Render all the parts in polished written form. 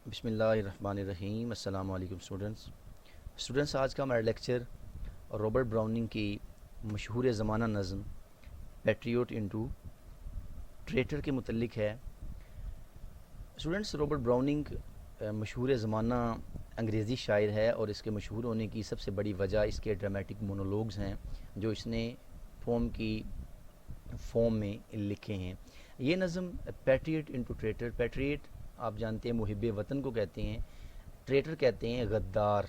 بسم اللہ الرحمن الرحیم۔ السلام علیکم اسٹوڈنٹس، آج کا ہمارا لیکچر رابرٹ براؤننگ کی مشہور زمانہ نظم پیٹریوٹ انٹو ٹریٹر کے متعلق ہے۔ اسٹوڈنٹس، رابرٹ براؤننگ مشہور زمانہ انگریزی شاعر ہے اور اس کے مشہور ہونے کی سب سے بڑی وجہ اس کے ڈرامٹک مونولوگز ہیں جو اس نے پوم کی فارم میں لکھے ہیں۔ یہ نظم پیٹریٹ انٹو ٹریٹر، پیٹریٹ آپ جانتے ہیں محب وطن کو کہتے ہیں، ٹریٹر کہتے ہیں غدار،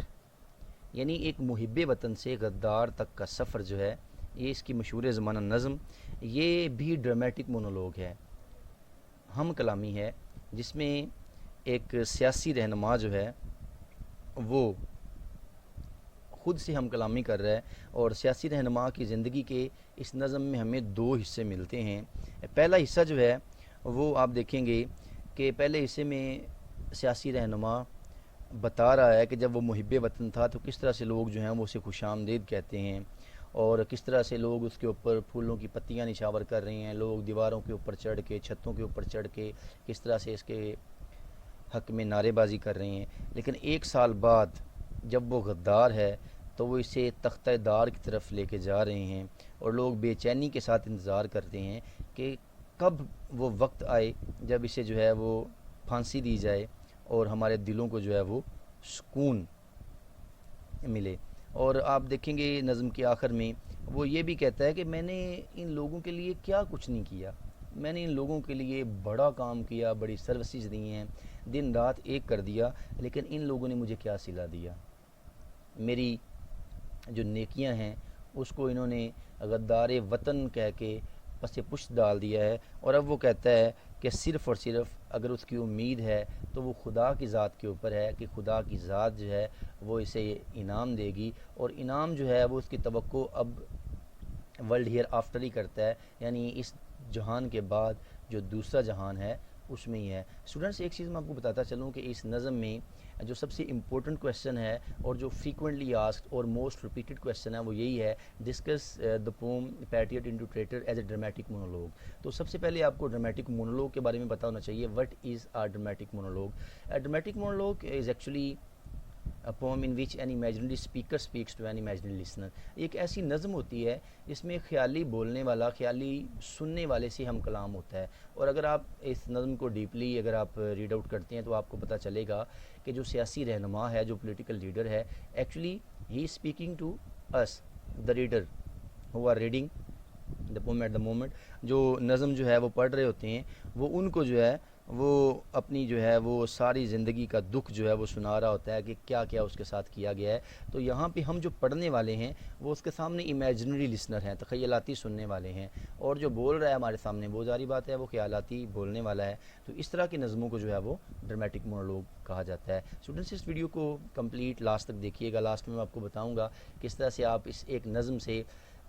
یعنی ایک محب وطن سے غدار تک کا سفر جو ہے یہ اس کی مشہور زمانہ نظم، یہ بھی ڈرامٹک مونولوگ ہے، ہم کلامی ہے، جس میں ایک سیاسی رہنما جو ہے وہ خود سے ہم کلامی کر رہا ہے، اور سیاسی رہنما کی زندگی کے اس نظم میں ہمیں دو حصے ملتے ہیں۔ پہلا حصہ جو ہے وہ آپ دیکھیں گے کہ پہلے حصے میں سیاسی رہنما بتا رہا ہے کہ جب وہ محب وطن تھا تو کس طرح سے لوگ جو ہیں وہ اسے خوش آمدید کہتے ہیں، اور کس طرح سے لوگ اس کے اوپر پھولوں کی پتیاں نچھاور کر رہے ہیں، لوگ دیواروں کے اوپر چڑھ کے، چھتوں کے اوپر چڑھ کے کس طرح سے اس کے حق میں نعرے بازی کر رہے ہیں۔ لیکن ایک سال بعد جب وہ غدار ہے تو وہ اسے تختہ دار کی طرف لے کے جا رہے ہیں، اور لوگ بے چینی کے ساتھ انتظار کرتے ہیں کہ کب وہ وقت آئے جب اسے جو ہے وہ پھانسی دی جائے اور ہمارے دلوں کو جو ہے وہ سکون ملے۔ اور آپ دیکھیں گے نظم کے آخر میں وہ یہ بھی کہتا ہے کہ میں نے ان لوگوں کے لیے کیا کچھ نہیں کیا، میں نے ان لوگوں کے لیے بڑا کام کیا، بڑی سروسز دی ہیں، دن رات ایک کر دیا، لیکن ان لوگوں نے مجھے کیا صلہ دیا؟ میری جو نیکیاں ہیں اس کو انہوں نے غدار وطن کہہ کے پس پشت ڈال دیا ہے۔ اور اب وہ کہتا ہے کہ صرف اور صرف اگر اس کی امید ہے تو وہ خدا کی ذات کے اوپر ہے کہ خدا کی ذات جو ہے وہ اسے انعام دے گی، اور انعام جو ہے وہ اس کی توقع اب ورلڈ ہیئر آفٹر ہی کرتا ہے، یعنی اس جہان کے بعد جو دوسرا جہان ہے اس میں ہی ہے۔ اسٹوڈنٹس، ایک چیز میں آپ کو بتاتا چلوں کہ اس نظم میں جو سب سے امپورٹنٹ کویسچن ہے اور جو فریکوینٹلی آسکڈ اور موسٹ ریپیٹڈ کویسچن ہے وہ یہی ہے، discuss the poem patriot into ٹریٹر as a dramatic monologue. تو سب سے پہلے آپ کو ڈرامٹک مونولوگ کے بارے میں پتا ہونا چاہیے، what is a dramatic monologue? Dramatic monologue is actually a poem in which an imaginary speaker speaks to an imaginary listener۔ ایک ایسی نظم ہوتی ہے جس میں خیالی بولنے والا خیالی سننے والے سے ہم کلام ہوتا ہے، اور اگر آپ اس نظم کو ڈیپلی اگر آپ ریڈ آؤٹ کرتے ہیں تو آپ کو پتہ چلے گا کہ جو سیاسی رہنما ہے، جو پولیٹیکل لیڈر ہے، actually he is speaking to us the reader who are reading the poem at the moment۔ جو نظم جو ہے وہ پڑھ رہے ہوتے ہیں وہ ان کو جو ہے وہ اپنی جو ہے وہ ساری زندگی کا دکھ جو ہے وہ سنا رہا ہوتا ہے کہ کیا کیا اس کے ساتھ کیا گیا ہے۔ تو یہاں پہ ہم جو پڑھنے والے ہیں وہ اس کے سامنے امیجنری لسنر ہیں، تخیلاتی سننے والے ہیں، اور جو بول رہا ہے ہمارے سامنے وہ ظاہری بات ہے وہ خیالاتی بولنے والا ہے۔ تو اس طرح کی نظموں کو جو ہے وہ ڈرامٹک مونولوگ کہا جاتا ہے۔ اسٹوڈنٹس، اس ویڈیو کو کمپلیٹ لاسٹ تک دیکھیے گا، لاسٹ میں آپ کو بتاؤں گا کس طرح سے آپ اس ایک نظم سے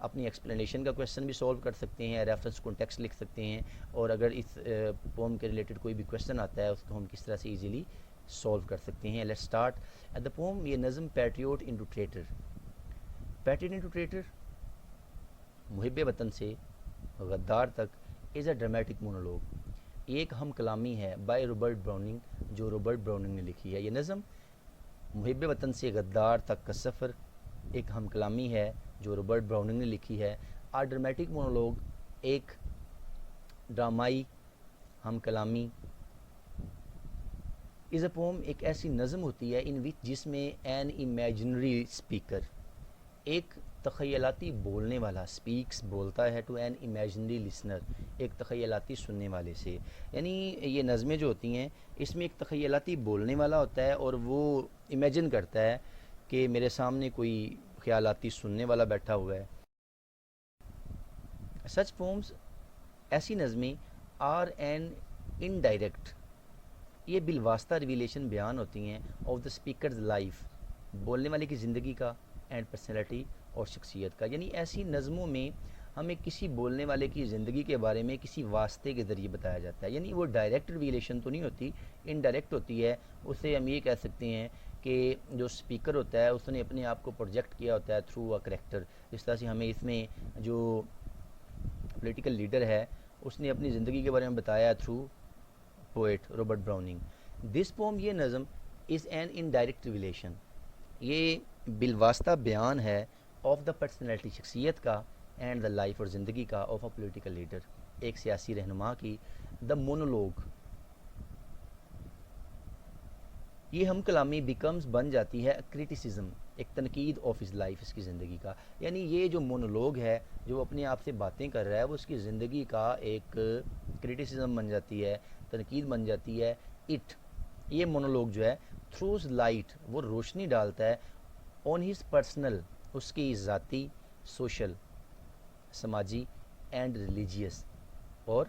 اپنی ایکسپلینیشن کا کویسچن بھی سولو کر سکتے ہیں، ریفرنس کانٹیکسٹ لکھ سکتے ہیں، اور اگر اس پوم کے ریلیٹڈ کوئی بھی کویسچن آتا ہے اس کو ہم کس طرح سے ایزیلی سولو کر سکتے ہیں۔ Let's start at the poem. یہ نظم patriot into traitor, patriot into traitor, محب وطن سے غدار تک، از اے ڈرامٹک مونولوگ، ایک ہم کلامی ہے بائی رابرٹ براؤننگ، جو رابرٹ براؤننگ نے لکھی ہے۔ یہ نظم محب وطن سے غدار تک کا سفر ایک ہم کلامی ہے جو رابرٹ براؤننگ نے لکھی ہے۔ آ ڈرامٹک مونولوگ، ایک ڈرامائی ہم کلامی، از اے پوم، ایک ایسی نظم ہوتی ہے ان وچ جس میں این امیجنری اسپیکر، ایک تخیلاتی بولنے والا، اسپیکس بولتا ہے ٹو این امیجنری لسنر، ایک تخیلاتی سننے والے سے۔ یعنی یہ نظمیں جو ہوتی ہیں اس میں ایک تخیلاتی بولنے والا ہوتا ہے اور وہ امیجن کرتا ہے کہ میرے سامنے کوئی خیالاتی سننے والا بیٹھا ہوا ہے۔ سچ پومز، ایسی نظمیں آر این انڈائریکٹ، یہ بالواسطہ ریویلیشن بیان ہوتی ہیں آف دا اسپیکرز لائف، بولنے والے کی زندگی کا، اینڈ پرسنالٹی اور شخصیت کا۔ یعنی ایسی نظموں میں ہمیں کسی بولنے والے کی زندگی کے بارے میں کسی واسطے کے ذریعے بتایا جاتا ہے، یعنی وہ ڈائریکٹ ریویلیشن تو نہیں ہوتی، انڈائریکٹ ہوتی ہے۔ اسے ہم یہ کہہ سکتے ہیں کہ جو اسپیکر ہوتا ہے اس نے اپنے آپ کو پروجیکٹ کیا ہوتا ہے تھرو اے کریکٹر۔ جس طرح سے ہمیں اس میں جو پولیٹیکل لیڈر ہے اس نے اپنی زندگی کے بارے میں بتایا تھرو پوئٹ رابرٹ براؤننگ۔ دس پوم یہ نظم از این انڈائریکٹ ریویلیشن، یہ بالواسطہ بیان ہے آف دا پرسنالٹی شخصیت کا، اینڈ دا لائف اور زندگی کا آف اے پولیٹیکل لیڈر ایک سیاسی رہنما کی. دا مونولوگ یہ ہم کلامی بیکمز بن جاتی ہے کریٹیسزم، ایک تنقید آف ہز لائف، اس کی زندگی کا. یعنی یہ جو مونولوگ ہے جو اپنے آپ سے باتیں کر رہا ہے وہ اس کی زندگی کا ایک کریٹیسزم بن جاتی ہے، تنقید بن جاتی ہے. اٹ یہ مونولوگ جو ہے تھروز لائٹ وہ روشنی ڈالتا ہے آن ہز پرسنل، اس کی ذاتی، سوشل، سماجی اینڈ ریلیجیس اور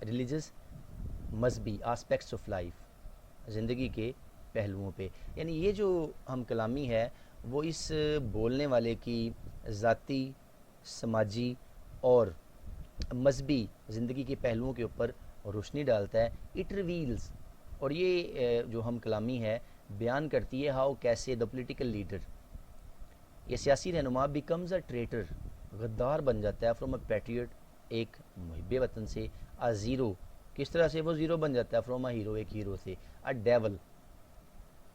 ریلیجس مذہبی آسپیکٹس آف لائف، زندگی کے پہلوؤں پہ. یعنی یہ جو ہم کلامی ہے وہ اس بولنے والے کی ذاتی، سماجی اور مذہبی زندگی کے پہلوؤں کے اوپر روشنی ڈالتا ہے. اٹ ریویلز، اور یہ جو ہم کلامی ہے بیان کرتی ہے ہاؤ کیسے دا پولیٹیکل لیڈر، یہ سیاسی رہنما بیکمز اے ٹریٹر، غدار بن جاتا ہے، فرام اے پیٹریٹ ایک محب وطن سے، اے زیرو کس طرح سے وہ زیرو بن جاتا ہے، فرام اے ہیرو ایک ہیرو سے، اے ڈیول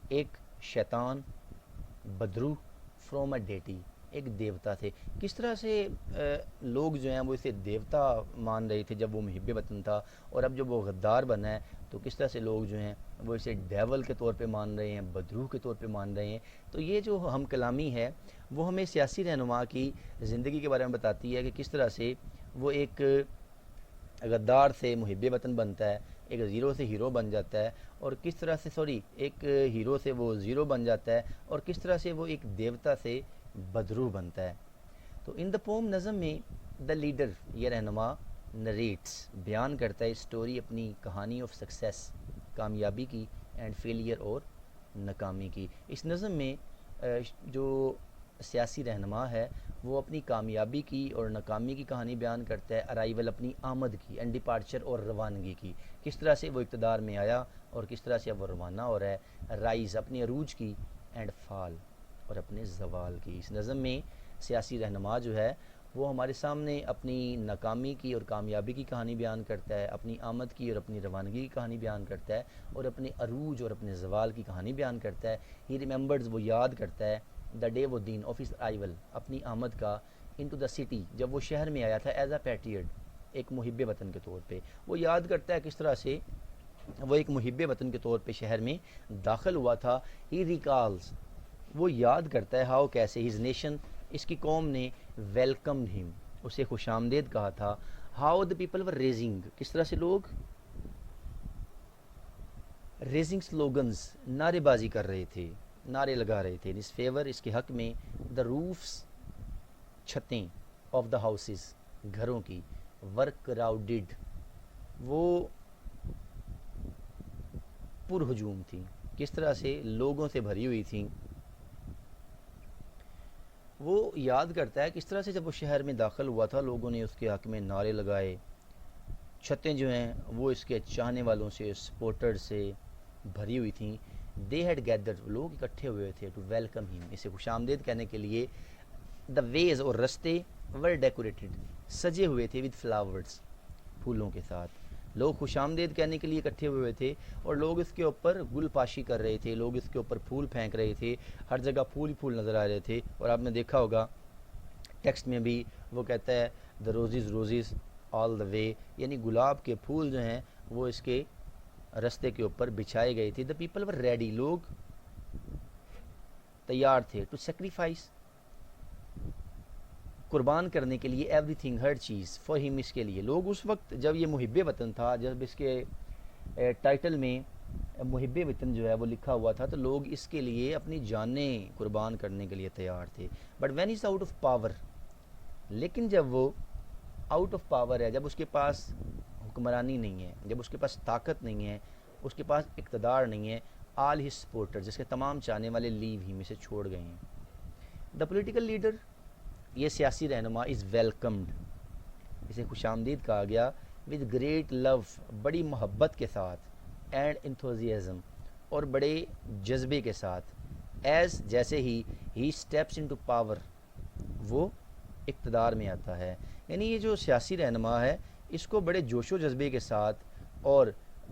ایک شیطان، بدرو فرام اے ڈیٹی ایک دیوتا تھے. کس طرح سے لوگ جو ہیں وہ اسے دیوتا مان رہے تھے جب وہ محب وطن تھا، اور اب جب وہ غدار بنا ہے تو کس طرح سے لوگ جو ہیں وہ اسے ڈیول کے طور پہ مان رہے ہیں، بدروح کے طور پہ مان رہے ہیں. تو یہ جو ہم کلامی ہے وہ ہمیں سیاسی رہنما کی زندگی کے بارے میں بتاتی ہے کہ کس طرح سے وہ ایک غدار سے محب وطن بنتا ہے، ایک زیرو سے ہیرو بن جاتا ہے، اور کس طرح سے ایک ہیرو سے وہ زیرو بن جاتا ہے، اور کس طرح سے وہ ایک دیوتا سے بدروح بنتا ہے. تو ان دا پوم نظم میں دا لیڈر یہ رہنما نریٹس بیان کرتا ہے اسٹوری، اپنی کہانی آف سکسیس، کامیابی کی، اینڈ فیلئر اور ناکامی کی. اس نظم میں جو سیاسی رہنما ہے وہ اپنی کامیابی کی اور ناکامی کی کہانی بیان کرتا ہے، ارائیول اپنی آمد کی، اینڈ ڈپارچر اور روانگی کی، کس طرح سے وہ اقتدار میں آیا اور کس طرح سے اب وہ روانہ ہو رہا ہے، رائز اپنے عروج کی، اینڈ فال اور اپنے زوال کی. اس نظم میں سیاسی رہنما جو ہے وہ ہمارے سامنے اپنی ناکامی کی اور کامیابی کی کہانی بیان کرتا ہے، اپنی آمد کی اور اپنی روانگی کی کہانی بیان کرتا ہے، اور اپنے عروج اور اپنے زوال کی کہانی بیان کرتا ہے. ہی ریممبرز وہ یاد کرتا ہے دا ڈے و دن آف ہز ارائیول اپنی آمد کا، انٹو دا سٹی جب وہ شہر میں آیا تھا، ایز اے پیٹریٹ ایک محب وطن کے طور پہ. وہ یاد کرتا ہے کس طرح سے وہ ایک محب وطن کے طور پہ شہر میں داخل ہوا تھا. ہی ریکالز وہ یاد کرتا ہے ہاؤ کیسے ہز نیشن اس کی قوم نے ویلکم ہم اسے خوش آمدید کہا تھا. How the people were raising کس طرح سے لوگ ریزنگ سلوگنز نعرے بازی کر رہے تھے، نعرے لگا رہے تھے، اس فیور اس کے حق میں، دا روفس چھتیں، آف دا ہاؤسز گھروں کی، ورک کراؤڈڈ وہ پر ہجوم تھیں، کس طرح سے لوگوں سے بھری ہوئی تھیں. وہ یاد کرتا ہے کس طرح سے جب وہ شہر میں داخل ہوا تھا لوگوں نے اس کے حق میں نعرے لگائے، چھتیں جو ہیں وہ اس کے چاہنے والوں سے، سپورٹر سے بھری ہوئی تھیں. دے ہیڈ گیدرڈ لوگ اکٹھے ہوئے تھے ٹو ویلکم ہم اسے خوش آمدید کہنے کے لیے. دا ویز اور رستے ور ڈیکوریٹڈ سجے ہوئے تھے ود فلاورز پھولوں کے ساتھ. لوگ خوش آمدید کہنے کے لیے اکٹھے ہوئے تھے اور لوگ اس کے اوپر گل پاشی کر رہے تھے، لوگ اس کے اوپر پھول پھینک رہے تھے، ہر جگہ پھول ہی پھول نظر آ رہے تھے. اور آپ نے دیکھا ہوگا ٹیکسٹ میں بھی وہ کہتا ہے دا روزز روزز آل دا وے، یعنی گلاب کے پھول جو ہیں وہ اس کے رستے کے اوپر بچھائے گئے تھے. دا پیپل ور ریڈی لوگ تیار تھے، ٹو سیکریفائس قربان کرنے کے لیے، ایوری تھنگ ہر چیز، فار ہم اس کے لیے. لوگ اس وقت جب یہ محب وطن تھا، جب اس کے ٹائٹل میں محب وطن جو ہے وہ لکھا ہوا تھا، تو لوگ اس کے لیے اپنی جانیں قربان کرنے کے لیے تیار تھے. But when is out of power, لیکن جب وہ آؤٹ آف پاور ہے، جب اس کے پاس حکمرانی نہیں ہے، جب اس کے پاس طاقت نہیں ہے، اس کے پاس اقتدار نہیں ہے، آل ہز سپورٹر جس کے تمام چاہنے والے لیو ہی میں سے چھوڑ گئے ہیں. دا پولیٹیکل لیڈر یہ سیاسی رہنما از ویلکمڈ اسے خوش آمدید کہا گیا، ود گریٹ لو بڑی محبت کے ساتھ، اینڈ انتھوزیازم اور بڑے جذبے کے ساتھ، ایز جیسے ہی اسٹیپس انٹو پاور وہ اقتدار میں آتا ہے. یعنی یہ جو سیاسی رہنما ہے اس کو بڑے جوش و جذبے کے ساتھ اور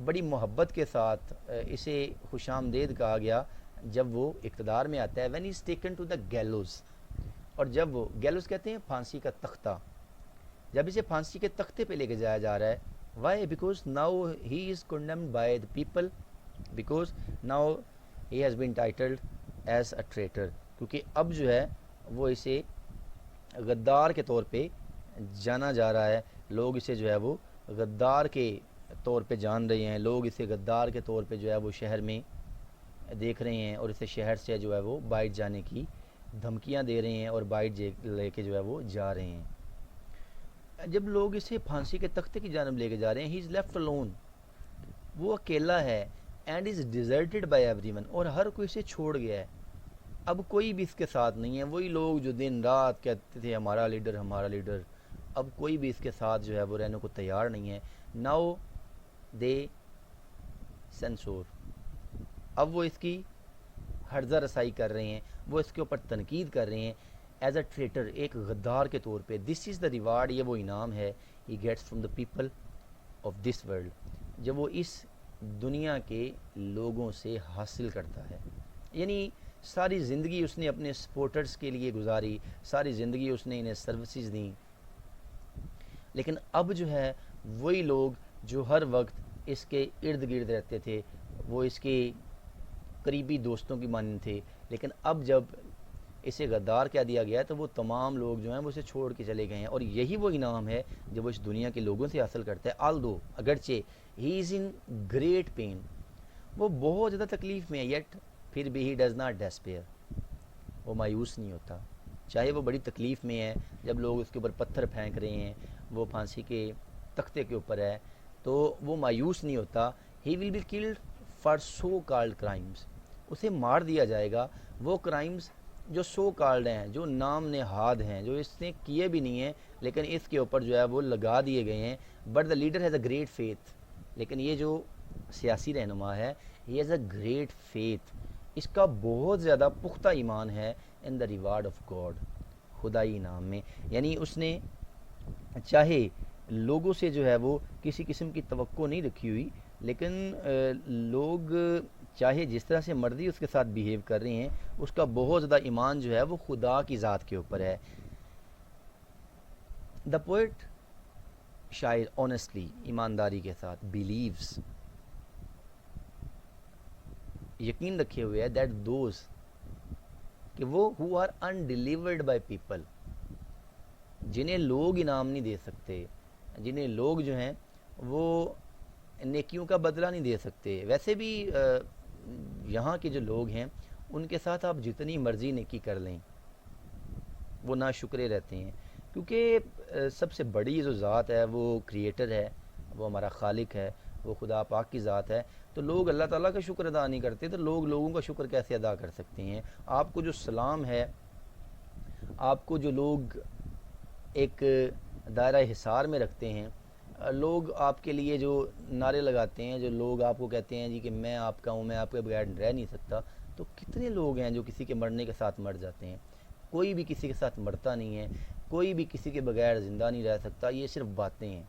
بڑی محبت کے ساتھ اسے خوش آمدید کہا گیا جب وہ اقتدار میں آتا ہے. When is taken to the gallows, اور جب وہ گیلوز کہتے ہیں پھانسی کا تختہ, جب اسے پھانسی کے تختے پہ لے کے جایا جا رہا ہے. Why? Because now he is condemned by the people, because now he has been titled as a traitor, کیونکہ اب جو ہے وہ اسے غدار کے طور پہ جانا جا رہا ہے. لوگ اسے جو ہے وہ غدار کے طور پہ جان رہے ہیں, لوگ اسے غدار کے طور پہ جو ہے وہ شہر میں دیکھ رہے ہیں, اور اسے شہر سے جو ہے وہ بائٹ جانے کی دھمکیاں دے رہے ہیں اور بائٹ لے کے جو ہے وہ جا رہے ہیں. جب لوگ اسے پھانسی کے تختے کی جانب لے کے جا رہے ہیں, ہی از لیفٹ الون, وہ اکیلا ہے, and is deserted by everyone, اور ہر کوئی اسے چھوڑ گیا ہے. اب کوئی بھی اس کے ساتھ نہیں ہے. وہی لوگ جو دن رات کہتے تھے ہمارا لیڈر ہمارا لیڈر, اب کوئی بھی اس کے ساتھ جو ہے وہ رہنے کو تیار نہیں ہے. ناؤ دے سینسور, اب وہ اس کی ہرزہ رسائی کر رہے ہیں, وہ اس کے اوپر تنقید کر رہے ہیں ایز اے ٹریٹر, ایک غدار کے طور پہ. دس از دا ریوارڈ, یہ وہ انعام ہے he gets from the people of this world, جب وہ اس دنیا کے لوگوں سے حاصل کرتا ہے. یعنی ساری زندگی اس نے اپنے سپورٹرز کے لیے گزاری, ساری زندگی اس نے انہیں سروسز دیں, لیکن اب جو ہے وہی لوگ جو ہر وقت اس کے ارد گرد رہتے تھے, وہ اس کے قریبی دوستوں کی مانند تھے, لیکن اب جب اسے غدار کہہ دیا گیا تو وہ تمام لوگ جو ہیں وہ اسے چھوڑ کے چلے گئے ہیں. اور یہی وہ انعام ہے جب وہ اس دنیا کے لوگوں سے حاصل کرتا ہے. آلدو اگرچہ ہی از ان گریٹ پین, وہ بہت زیادہ تکلیف میں ہے, یٹ پھر بھی ہی ڈز ناٹ ڈیسپیئر, وہ مایوس نہیں ہوتا. چاہے وہ بڑی تکلیف میں ہے, جب لوگ اس کے اوپر پتھر پھینک رہے ہیں, وہ پھانسی کے تختے کے اوپر ہے, تو وہ مایوس نہیں ہوتا. He will be killed for so called crimes, اسے مار دیا جائے گا وہ کرائمز جو سو کالڈ ہیں, جو نام نہاد ہیں, جو اس نے کیے بھی نہیں ہیں لیکن اس کے اوپر جو ہے وہ لگا دیے گئے ہیں. But the leader has a great faith, لیکن یہ جو سیاسی رہنما ہے he has a great faith, اس کا بہت زیادہ پختہ ایمان ہے in the reward of God, خدائی انعام میں. یعنی اس نے چاہے لوگوں سے جو ہے وہ کسی قسم کی توقع نہیں رکھی ہوئی, لیکن لوگ چاہے جس طرح سے مرضی اس کے ساتھ بیہیو کر رہے ہیں, اس کا بہت زیادہ ایمان جو ہے وہ خدا کی ذات کے اوپر ہے. دا پوئٹ شاعر آنیسٹلی, ایمانداری کے ساتھ, بیلیوز, یقین رکھے ہوئے ہے دیٹ دوز, کہ وہ ہو آر انڈیلیورڈ بائی پیپل, جنہیں لوگ انعام نہیں دے سکتے, جنہیں لوگ جو ہیں وہ نیکیوں کا بدلہ نہیں دے سکتے. ویسے بھی یہاں کے جو لوگ ہیں ان کے ساتھ آپ جتنی مرضی نیکی کر لیں وہ ناشکرے رہتے ہیں, کیونکہ سب سے بڑی جو ذات ہے وہ کریٹر ہے, وہ ہمارا خالق ہے, وہ خدا پاک کی ذات ہے. تو لوگ اللہ تعالیٰ کا شکر ادا نہیں کرتے, تو لوگ لوگوں کا شکر کیسے ادا کر سکتے ہیں؟ آپ کو جو سلام ہے, آپ کو جو لوگ ایک دائرہ حصار میں رکھتے ہیں, لوگ آپ کے لیے جو نعرے لگاتے ہیں, جو لوگ آپ کو کہتے ہیں جی کہ میں آپ کا ہوں, میں آپ کے بغیر رہ نہیں سکتا, تو کتنے لوگ ہیں جو کسی کے مرنے کے ساتھ مر جاتے ہیں؟ کوئی بھی کسی کے ساتھ مرتا نہیں ہے, کوئی بھی کسی کے بغیر زندہ نہیں رہ سکتا. یہ صرف باتیں ہیں,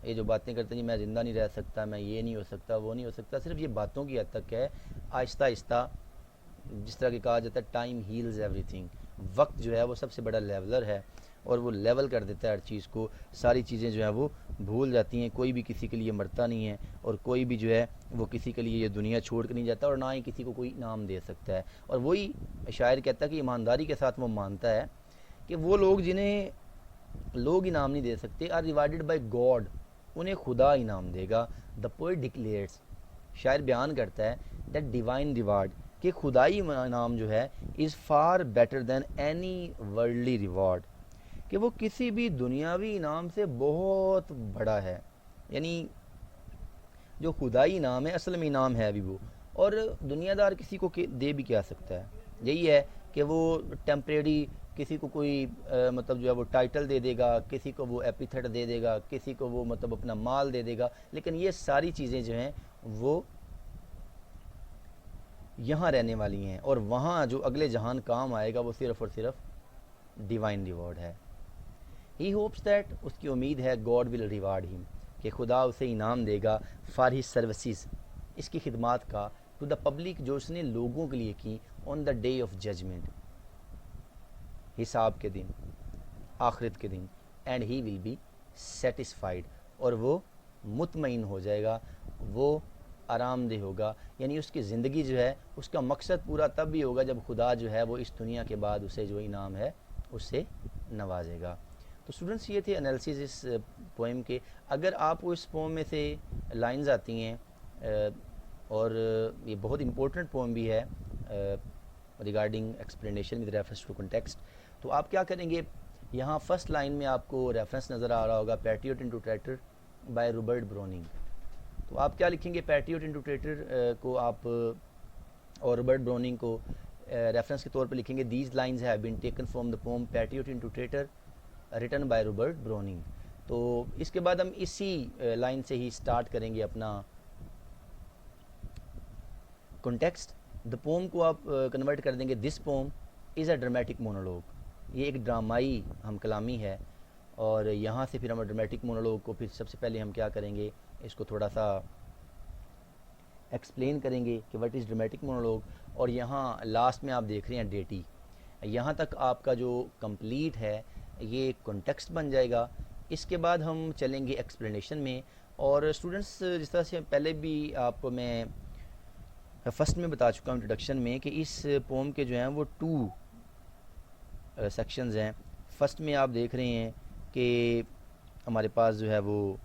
یہ جو باتیں کرتے ہیں جی میں زندہ نہیں رہ سکتا, میں یہ نہیں ہو سکتا, وہ نہیں ہو سکتا, صرف یہ باتوں کی حد تک ہے. آہستہ آہستہ جس طرح کہ کہا جاتا ہے ٹائم ہیلز ایوری تھنگ, وقت جو ہے وہ سب سے بڑا لیولر ہے, اور وہ لیول کر دیتا ہے ہر چیز کو. ساری چیزیں جو ہیں وہ بھول جاتی ہیں, کوئی بھی کسی کے لیے مرتا نہیں ہے, اور کوئی بھی جو ہے وہ کسی کے لیے یہ دنیا چھوڑ کے نہیں جاتا, اور نہ ہی کسی کو کوئی انعام دے سکتا ہے. اور وہی شاعر کہتا ہے کہ ایمانداری کے ساتھ وہ مانتا ہے کہ وہ لوگ جنہیں لوگ انعام نہیں دے سکتے آر ریوارڈڈ بائی گاڈ, انہیں خدا انعام دے گا. دا پوئٹ ڈکلیئرس, شاعر بیان کرتا ہے دیٹ ڈیوائن ریوارڈ, کہ خدائی انعام جو ہے is for better than any worldly reward, کہ وہ کسی بھی دنیاوی انعام سے بہت بڑا ہے. یعنی جو خدائی انعام ہے اصل میں انعام ہے بھی وہ, اور دنیا دار کسی کو دے بھی کیا سکتا ہے. یہی ہے کہ وہ ٹیمپریری کسی کو کوئی مطلب جو ہے وہ ٹائٹل دے دے گا, کسی کو وہ ایپیتھیٹ دے دے گا, کسی کو وہ مطلب اپنا مال دے دے گا, لیکن یہ ساری چیزیں جو ہیں وہ یہاں رہنے والی ہیں, اور وہاں جو اگلے جہان کام آئے گا وہ صرف اور صرف ڈیوائن ریوارڈ ہے. ہی ہوپس دیٹ, اس کی امید ہے, گاڈ ول ریوارڈ ہم, کہ خدا اسے انعام دے گا فار ہز سروسز، اس کی خدمات کا، ٹو دا پبلک، جو اس نے لوگوں کے لیے کی، on the day of judgment, حساب کے دن، آخرت کے دن، and he will be satisfied, اور وہ مطمئن ہو جائے گا، وہ آرام دہ ہوگا، یعنی اس کی زندگی جو ہے اس کا مقصد پورا تب بھی ہوگا جب خدا جو ہے وہ اس دنیا کے بعد اسے جو انعام ہے اس سے نوازے گا۔ تو اسٹوڈنٹس یہ تھے انالیسز اس پوئم کے۔ اگر آپ کو اس پوئم میں سے لائنز آتی ہیں اور یہ بہت امپورٹنٹ پوئم بھی ہے regarding explanation with reference to context, تو آپ کیا کریں گے، یہاں فرسٹ لائن میں آپ کو ریفرنس نظر آ رہا ہوگا patriot into traitor by Robert Browning, تو آپ کیا لکھیں گے، پیٹریوٹ انٹو ٹریٹر کو آپ اور روبرٹ بروننگ کو ریفرنس کے طور پر لکھیں گے، these lines have been taken from the poem patriot into traitor written by Robert Browning. تو اس کے بعد ہم اسی لائن سے ہی سٹارٹ کریں گے اپنا کنٹیکسٹ۔ دا پوم کو آپ کنورٹ کر دیں گے، دس پوم از اے ڈرمیٹک مونولوگ، یہ ایک ڈرامائی ہم کلامی ہے، اور یہاں سے پھر ہم ڈرمیٹک مونولوگ کو پھر سب سے پہلے ہم کیا کریں گے، اس کو تھوڑا سا ایکسپلین کریں گے کہ وٹ از ڈرمیٹک مونولوگ، اور یہاں لاسٹ میں آپ دیکھ رہے ہیں ڈیٹی، یہاں تک آپ کا جو کمپلیٹ ہے یہ کنٹیکسٹ بن جائے گا۔ اس کے بعد ہم چلیں گے ایکسپلینیشن میں، اور اسٹوڈنٹس جس طرح سے پہلے بھی آپ میں فرسٹ میں بتا چکا ہوں انٹروڈکشن میں کہ اس پوم کے جو ہیں وہ 2 سیکشنز ہیں۔ فرسٹ میں آپ دیکھ رہے ہیں کہ ہمارے پاس جو ہے وہ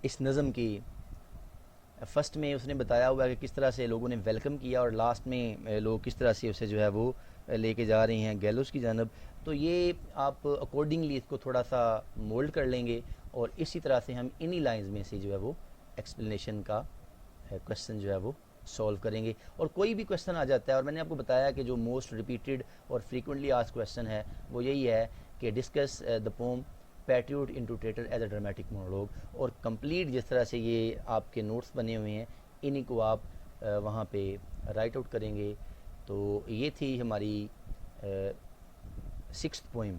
اس نظم کی فرسٹ میں اس نے بتایا ہوا ہے کہ کس طرح سے لوگوں نے ویلکم کیا، اور لاسٹ میں لوگ کس طرح سے اسے جو ہے وہ لے کے جا رہے ہیں گیلوس کی جانب۔ تو یہ آپ اکارڈنگلی اس کو تھوڑا سا مولڈ کر لیں گے، اور اسی طرح سے ہم انہی لائنز میں سے جو ہے وہ ایکسپلینیشن کا کویسچن جو ہے وہ سولو کریں گے۔ اور کوئی بھی کویسچن آ جاتا ہے، اور میں نے آپ کو بتایا کہ جو موسٹ ریپیٹڈ اور فریکوینٹلی آسکڈ کویسچن ہے وہ یہی ہے کہ discuss the poem patriot into ٹریٹر as a dramatic monologue, اور کمپلیٹ جس طرح سے یہ آپ کے نوٹس بنے ہوئے ہیں انہی کو آپ وہاں پہ رائٹ آؤٹ کریں گے۔ تو یہ تھی ہماری 6th پوئم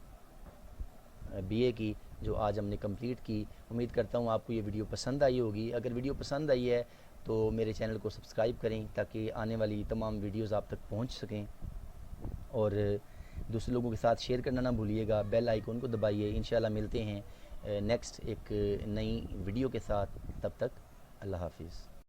بی اے کی جو آج ہم نے کمپلیٹ کی۔ امید کرتا ہوں آپ کو یہ ویڈیو پسند آئی ہوگی۔ اگر ویڈیو پسند آئی ہے تو میرے چینل کو سبسکرائب کریں تاکہ آنے والی تمام ویڈیوز آپ تک پہنچ سکیں، اور دوسرے لوگوں کے ساتھ شیئر کرنا نہ بھولیے گا، بیل آئیکن کو دبائیے۔ انشاءاللہ ملتے ہیں نیکسٹ ایک نئی ویڈیو کے ساتھ، تب تک اللہ حافظ۔